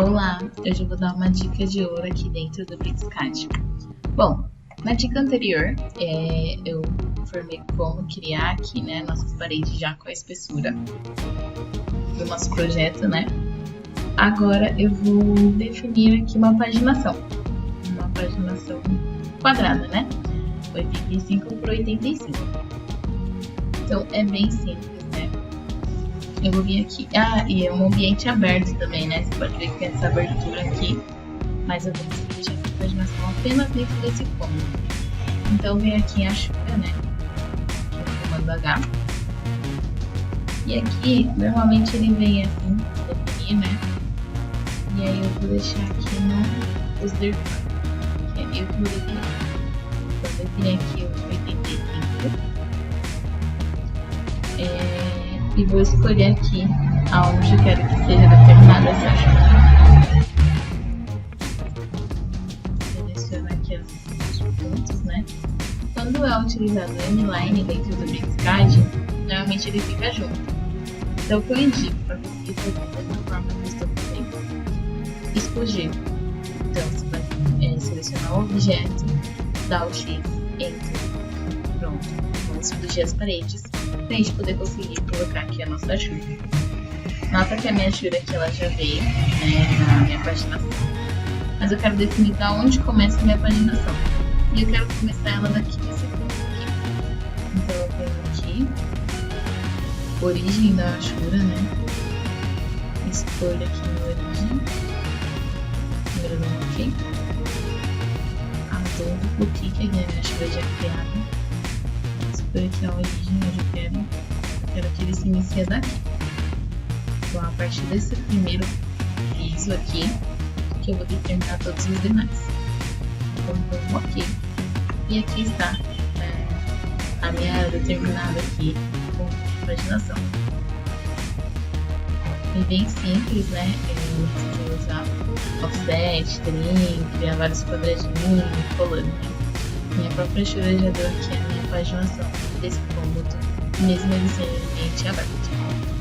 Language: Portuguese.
Olá, hoje eu vou dar uma dica de ouro aqui dentro do BricsCAD. Bom, na dica anterior eu informei como criar aqui, né, nossas paredes já com a espessura do nosso projeto, né? Agora eu vou definir aqui uma paginação quadrada, né? 85 por 85. Então é bem simples, né? Eu vou vir aqui, e é um ambiente aberto também, né? Você pode ver que tem essa abertura aqui, mas eu vou deixar essa paginação apenas dentro desse cômodo. Então vem aqui em hachura, né? Que é o comando H. E aqui, normalmente ele vem assim, definir, né? E aí eu vou deixar aqui no user, que é eu que vou definir. Então eu definir aqui o 85. E vou escolher aqui aonde eu quero que seja determinada essa hachura. Seleciono aqui os pontos, né? Quando é utilizado o M-Line dentro do BricsCAD, normalmente ele fica junto. Então o que eu indico para conseguir fazer da mesma forma que eu estou fazendo? Explodir. Então você vai selecionar o objeto, dar o X, Enter. Pronto, vamos explodir as paredes para a gente poder conseguir colocar aqui a nossa hachura. Nota que a minha hachura aqui ela já veio, né, na minha paginação, mas eu quero definir da onde começa a minha paginação e eu quero começar ela daqui nesse ponto aqui. Então eu venho aqui, origem da hachura, né, escolho aqui no origem, primeiro no OK, duplo clique aqui na minha hachura já criada. Escolho aqui a origem onde eu quero que ele se inicie daqui. Então a partir desse primeiro piso aqui, que eu vou determinar todos os demais. Então vou OK. E aqui está a minha determinada aqui com paginação. É bem simples, né? Eu não preciso usar offset, trim, criar vários quadradinhos, colando. Minha própria hachura já deu aqui a minha paginação desse cômodo, mesmo ele sendo ambiente aberto.